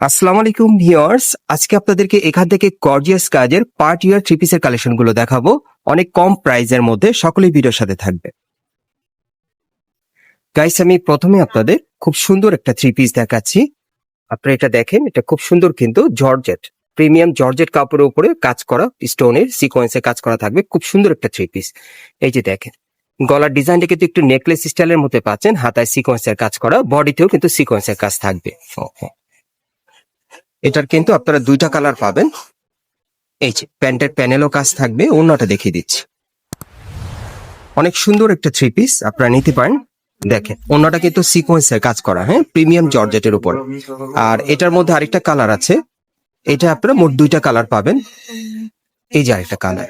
আসসালামু আলাইকুম ভিউয়ার্স, আজকে আপনাদেরকে এখান থেকে গর্জিয়াস কাজের পার্ট ইয়ার থ্রি পিসের কালেকশন গুলো দেখাবো অনেক কম প্রাইজের মধ্যে। সকলেই ভিডিওর সাথে থাকবে। গাইস, আমি প্রথমে আপনাদের খুব সুন্দর একটা থ্রি পিস দেখাচ্ছি। আপনারা এটা দেখেন, এটা খুব সুন্দর কিন্তু জর্জেট, প্রিমিয়াম জর্জেট কাপড়ের উপরে কাজ করা, স্টোনের সিকোয়েন্সে কাজ করা থাকবে। খুব সুন্দর একটা থ্রি পিস। এই যে দেখেন, গলার ডিজাইনটা কিন্তু একটু নেকলেস স্টাইলের মধ্যে পাচ্ছেন, হাতায় সিকোয়েন্সের কাজ করা, বডিতেও কিন্তু সিকোয়েন্সের কাজ থাকবে। এটার কিন্তু আপনারা দুইটা কালার পাবেন। এই যে প্যান্টের প্যানেলও কাজ থাকবে, অন্যটা দেখিয়ে দিচ্ছি। অনেক সুন্দর একটা থ্রি পিস, আপনারা নিতে পারেন। দেখেন অন্যটা কিন্তু সিকোয়েন্সের কাজ করা, হ্যাঁ, প্রিমিয়াম জর্জেটের উপর। আর এটার মধ্যে আরেকটা কালার আছে, এটা আপনারা মোট দুইটা কালার পাবেন। এই যে আরেকটা কালার।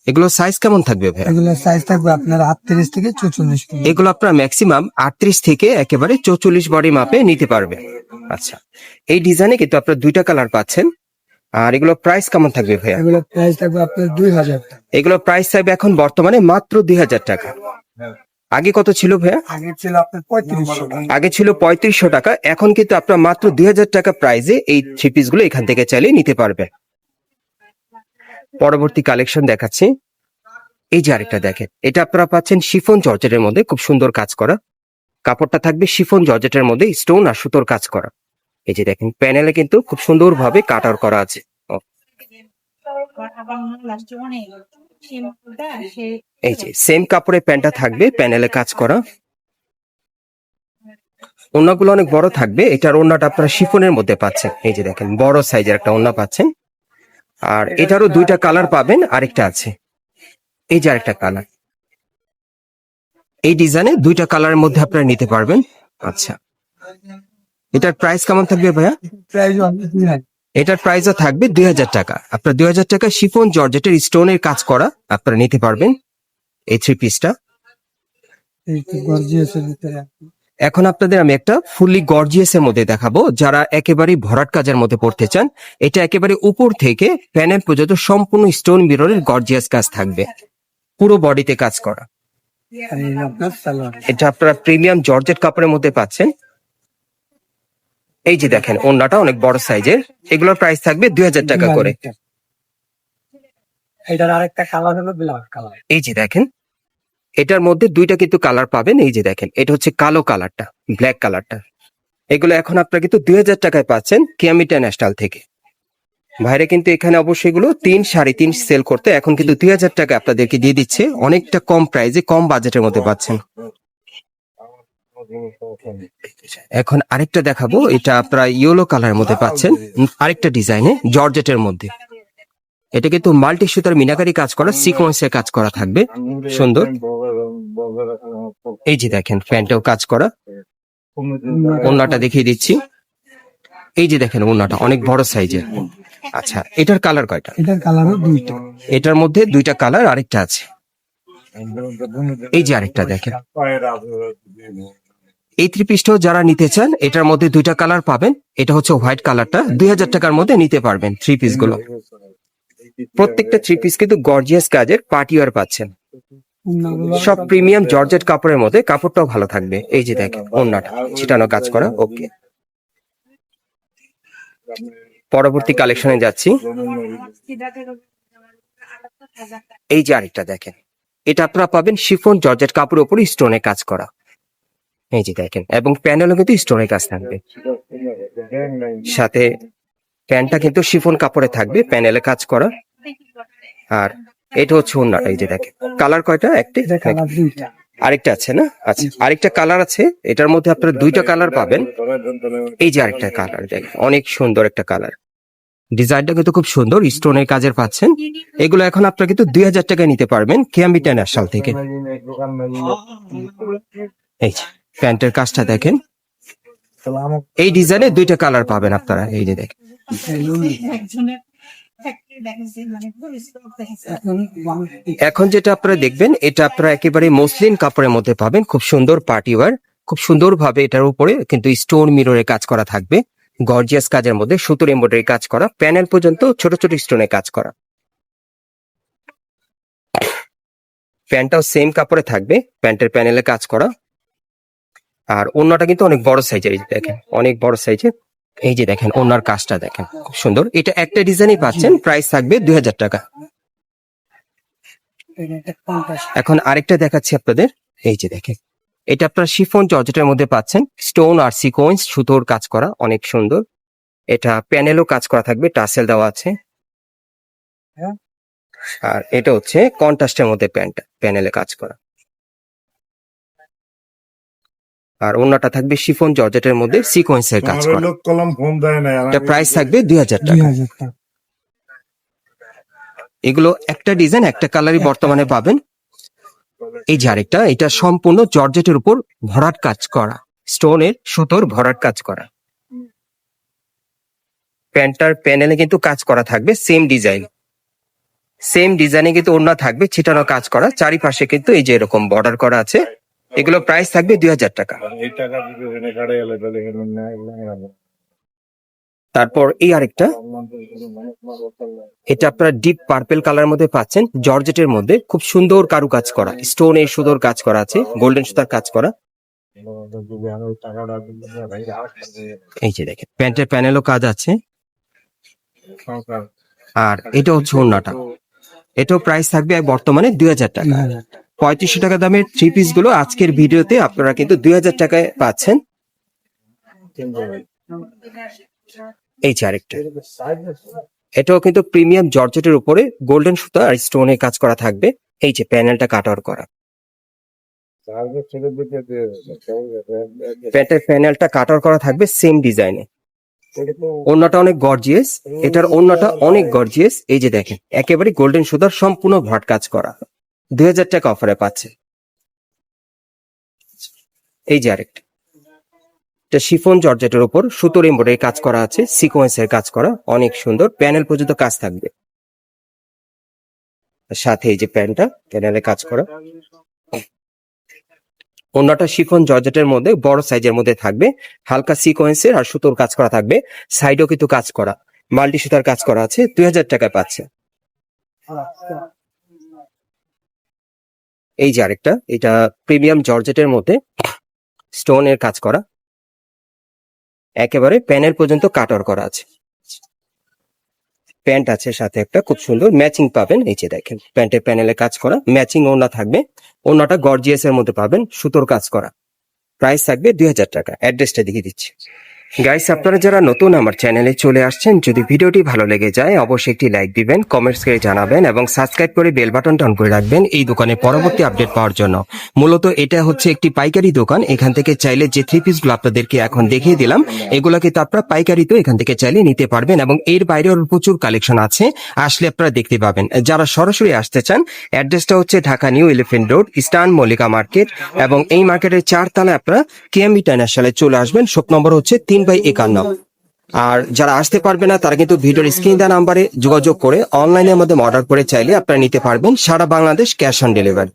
এগুলো সাইজ কেমন থাকবে ভাই? এগুলো সাইজ থাকবে আপনার 38 থেকে 44। এগুলো আপনারা ম্যাক্সিমাম 38 থেকে একেবারে 44 বডি মাপে নিতে পারবে। আচ্ছা, এই ডিজাইনে কিন্তু আপনারা দুইটা কালার পাচ্ছেন। আর এগুলো প্রাইস কেমন থাকবে ভাইয়া? এগুলো প্রাইস থাকবে আপনার 2000 টাকা। এগুলো প্রাইস থাকবে এখন বর্তমানে মাত্র 2000 টাকা। আগে কত ছিল ভাইয়া? আগে ছিল আপনার 3500 টাকা। আগে ছিল 3500 টাকা, এখন কিন্তু আপনার মাত্র 2000 টাকা প্রাইজে এই থ্রি পিস গুলো এখান থেকে চাইলে নিতে পারবে। পরবর্তী কালেকশন দেখাচ্ছি। এই যে আরেকটা দেখেন, এটা আপনারা পাচ্ছেন শিফন জর্জেটের মধ্যে, খুব সুন্দর কাজ করা। কাপড়টা থাকবে শিফন জর্জেটের মধ্যে স্টোন আর সুতোর কাজ করা। এই যে দেখেন, প্যানেলে কিন্তু খুব সুন্দর ভাবে কাটার করা আছে। এই যে সেম কাপড়ে প্যান্টটা থাকবে, প্যানেলে কাজ করা। ওড়নাগুলো অনেক বড় থাকবে। এটার ওড়নাটা আপনারা শিফনের মধ্যে পাচ্ছেন। এই যে দেখেন, বড় সাইজের একটা ওড়না পাচ্ছেন। আর এটারও দুইটা কালার পাবেন, আরেকটা আছে। এই যে আরেকটা কালার, এই ডিজাইনে দুইটা কালারের মধ্যে আপনারা নিতে পারবেন। আচ্ছা, এটার প্রাইস কেমন থাকবে ভাইয়া? প্রাইস 2000। এটার প্রাইসও থাকবে 2000 টাকা। আপনার 2000 টাকা শিফন জর্জেটের স্টোনের কাজ করা আপনারা নিতে পারবেন এই থ্রি পিসটা। এই তো গর্জিয়াস এর ভিতরে। এখন আপনাদের আমি একটা ফুললি গর্জিয়াস এর মধ্যে দেখাবো, যারা একেবারে ভরাট কাজের মধ্যে পড়তে চান। এটা একেবারে উপর থেকে প্যানেল পর্যন্ত সম্পূর্ণ স্টোন মিররের গর্জিয়াস কাজ থাকবে, পুরো বডিতে কাজ করা। আর এই আপনার সালোয়ার। এটা আপনারা প্রিমিয়াম জর্জেট কাপড়ের মধ্যে পাচ্ছেন। এই যে দেখেন, ওড়নাটা অনেক বড় সাইজের। এগুলোর প্রাইস থাকবে 2000 টাকা করে। এটার আরেকটা কালার হলো ব্ল্যাক কালার। এই যে দেখেন, এটার মধ্যে দুইটা কিন্তু কালার পাবেন। এই যে দেখেন, এটা হচ্ছে কালো কালারটা, ব্ল্যাক কালারটা। এগুলো এখন আপনারা কিন্তু 2000 টাকায় পাচ্ছেন কিয়ামি ইন্টারন্যাশনাল থেকে। ভাইরা কিন্তু এখানে অবশ্যই এগুলো 3 3.5 সেল করতে, এখন কিন্তু 2000 টাকা আপনাদেরকে দিয়ে দিচ্ছে, অনেকটা কম প্রাইসে, কম বাজেটের মধ্যে পাচ্ছেন। এখন আরেকটা দেখাবো, এটা আপনারা ইয়েলো কালারের মধ্যে পাচ্ছেন, আরেকটা ডিজাইনে জর্জেটের মধ্যে। এটা কিন্তু মাল্টি সুতার মিনাকারি কাজ করা, সিকোয়েন্সের কাজ করা থাকবে, সুন্দর। এই যে দেখেন, প্যান্টেও কাজ করা। ওড়নাটা দেখিয়ে দিচ্ছি। এই যে দেখেন, ওড়নাটা অনেক বড় সাইজের। আচ্ছা, এটার কালার কয়টা? এটার কালারও দুইটা। এটার মধ্যে দুইটা কালার, আরেকটা আছে। এই যে আরেকটা দেখেন, এই থ্রি পিসটাও যারা নিতে চান, এটার মধ্যে দুইটা কালার পাবেন। এটা হচ্ছে হোয়াইট কালারটা, 2000 টাকার মধ্যে নিতে পারবেন থ্রি পিস গুলো। প্রত্যেকটা থ্রি পিস কিন্তু গর্জিয়াস কাজের পার্টি ওয়্যার পাচ্ছেন, সব প্রিমিয়াম জর্জেট কাপড়ের মধ্যে। কাপড়টাও ভালো থাকবে। এই যে দেখেন, ওড়নাটা ছিটানো কাজ করা। ওকে, পরবর্তী কালেকশনে যাচ্ছি। এই যে আরেকটা দেখেন, এটা আপনারা পাবেন শিফন জর্জেট কাপড়ের উপর স্টোনে কাজ করা। এই যে দেখেন, এবং প্যানেলও কিন্তু স্টোনের কাজ থাকবে, সাথে প্যান্টটা কিন্তু শিফন কাপড়ে থাকবে, প্যানেলে কাজ করা। আর এটা হচ্ছে ওড়নাটা। এই যে দেখেন, কালার কয়টা? একটা, এটা কালার দুইটা। আরেকটা আছে না? আচ্ছা, আরেকটা কালার আছে। এটার মধ্যে আপনারা দুইটা কালার পাবেন। এই যে আরেকটা কালার দেখেন, অনেক সুন্দর একটা কালার। ডিজাইনটা কিন্তু খুব সুন্দর, স্টোনের কাজের পাচ্ছেন। এগুলো এখন আপনারা কিন্তু 2000 টাকায় নিতে পারবেন কিয়ামি ইন্টারন্যাশনাল থেকে। এই যে প্যান্টের কাজটা দেখেন, এই ডিজাইনে দুইটা কালার পাবেন আপনারা। এই যে দেখেন, এখন যেটা আপনারা দেখবেন, এটা আপনারা একেবারে মসলিন কাপড়ের মধ্যে পাবেন, খুব সুন্দর পার্টি ওয়্যার। খুব সুন্দর ভাবে এটার উপরে কিন্তু স্টোন মিররে কাজ করা থাকবে, গর্জিয়াস কাজের মধ্যে সুতোর এমব্রয়ডারি কাজ করা, প্যানেল পর্যন্ত ছোট ছোট স্টোনে কাজ করা। প্যান্টটাও সেম কাপড়ে থাকবে, প্যান্টের প্যানেলে কাজ করা। আর ওড়নাটা কিন্তু অনেক বড় সাইজের। এই যে দেখেন, অনেক বড় সাইজের। এই যে দেখেন ওনার কাজটা দেখেন খুব সুন্দর। এটা একটা ডিজাইনই পাচ্ছেন, প্রাইস থাকবে 2000 টাকা। এটা 50 এখন আরেকটা দেখাচ্ছি আপনাদের, এই যে দেখেন এটা আপনার শিফন জর্জেটের মধ্যে পাচ্ছেন, স্টোন আর সিকোয়েন্স সুতোর কাজ করা, অনেক সুন্দর। এটা প্যানেলও কাজ করা থাকবে, টাসেল দেওয়া আছে। হ্যাঁ। আর এটা হচ্ছে কন্ট্রাস্টের মধ্যে প্যানেলে কাজ করা। আর অন্যটা থাকবে শিফন জর্জেটের মধ্যে সিকোয়েন্সের কাজ করা। লোক কলম ফোন দেয় না এটা প্রাইস থাকবে 2000 টাকা। 2000 টাকা। এগুলো একটা ডিজাইন একটা কালারই বর্তমানে পাবেন। এই যে আরেকটা, এটা সম্পূর্ণ জর্জেটের উপর ভরাট কাজ করা, স্টোনের সুতোর ভরাট কাজ করা। প্যান্টার প্যানেলে কিন্তু কাজ করা থাকবে সেম ডিজাইনে কিন্তু ওড়না থাকবে ছিটানো কাজ করা, চারিপাশে কিন্তু এই যে এরকম বর্ডার করা আছে। এগুলো প্রাইস থাকবে 2000 টাকা। এই টাকা দিতে এনে কাড়ে এলে তাহলে এখানে না এগুলো তারপর এই আরেকটা, এটা আপনারা ডিপ পার্পেল কালার মধ্যে পাচ্ছেন, জর্জেটের মধ্যে খুব সুন্দর কারুকাজ করা, স্টোনের সুতোর কাজ করা আছে, গোল্ডেন সুতার কাজ করা। টাকাটা ভাই এই যে দেখেন প্যান্টের প্যানেলও কাজ আছে। সংসার আর এটা হচ্ছে ওড়নাটা, এটাও প্রাইস থাকবে বর্তমানে 2000 টাকা। 2000 টাকা। 3500 টাকা দামের থ্রি পিস গুলো আজকের ভিডিওতে আপনারা কিন্তু 2000 টাকায় পাচ্ছেন। এই যে আরেকটা, এটাও কিন্তু প্রিমিয়াম জর্জেটের উপরে গোল্ডেন সুতা আর স্টোনে কাজ করা থাকবে। এই যে প্যানেলটা কাটার করা, ছেলে দিকে প্যান্টের প্যানেলটা কাটার করা থাকবে সেম ডিজাইনে। ওড়নাটা অনেক গর্জিয়াস, এটার ওড়নাটা অনেক গর্জিয়াস। এই যে দেখেন একেবারে গোল্ডেন সুতার সম্পূর্ণ ভরাট কাজ করা, 2000 টাকা অফারে পাচ্ছে। এই যে আরেকটা, এটা শিফন জর্জেটের উপর সুতোর এমব্রয়ডারি কাজ করা আছে, সিকোয়েন্সের কাজ করা, অনেক সুন্দর। প্যানেল পর্যন্ত কাজ থাকবে, সাথে এই যে প্যানেলে কাজ করা। ওড়নাটা শিফন জর্জেটের মধ্যে বড় সাইজের মধ্যে থাকবে, হালকা সিকোয়েন্সের আর সুতোর কাজ করা থাকবে, সাইডেও কিন্তু কাজ করা, মাল্টি সুতার কাজ করা আছে। 2000 টাকায় পাচ্ছে। এই যে আরেকটা, এটা প্রিমিয়াম জর্জেটের মধ্যে স্টোনের কাজ করা, একেবারে প্যানেল পর্যন্ত কাটার করা আছে। প্যান্ট আছে সাথে একটা খুব সুন্দর ম্যাচিং পাবেন। এই যে দেখেন প্যান্টের প্যানেলে কাজ করা, ম্যাচিং ওড়না থাকবে। ওড়নাটা গর্জিয়াস এর মধ্যে পাবেন, সুতোর কাজ করা। প্রাইস থাকবে 2000 টাকা। অ্যাড্রেসটা দেখিয়ে দিচ্ছি। গাইস, আপনারা যারা নতুন আমার চ্যানেলে চলে আসছেন, যদি ভিডিওটি ভালো লেগে যায় অবশ্যই একটি লাইক দিবেন, কমেন্টস করে জানাবেন এবং সাবস্ক্রাইব করে বেল বাটনটা অন করে রাখবেন এই দোকানের পরবর্তী আপডেট পাওয়ার জন্য। মূলত এটা হচ্ছে একটি পাইকারি দোকান, এখান থেকে চাইলে যে থ্রি পিস গুলো আপনাদেরকে এখন দেখিয়ে দিলাম এগুলো কিন্তু আপনারা পাইকারিতে এখান থেকে চাইলে নিতে পারবেন এবং এর বাইরেও প্রচুর কালেকশন আছে, আসলে আপনারা দেখতে পাবেন। যারা সরাসরি আসতে চান, অ্যাড্রেসটা হচ্ছে Dhaka new elephant road, eastern Mallika market, এবং এই মার্কেটের 4 তলায় আপনারা কেএমবি ইন্টারন্যাশনালে চলে আসবেন। শপ নম্বর হচ্ছে 3/51। আর যারা আসতে পারবে না তারা কিন্তু ভিডিওর স্ক্রিন দেওয়া নাম্বারে যোগাযোগ করে অনলাইনের মধ্যে অর্ডার করে চাইলে আপনারা নিতে পারবেন, সারা বাংলাদেশ ক্যাশ অন ডেলিভারি।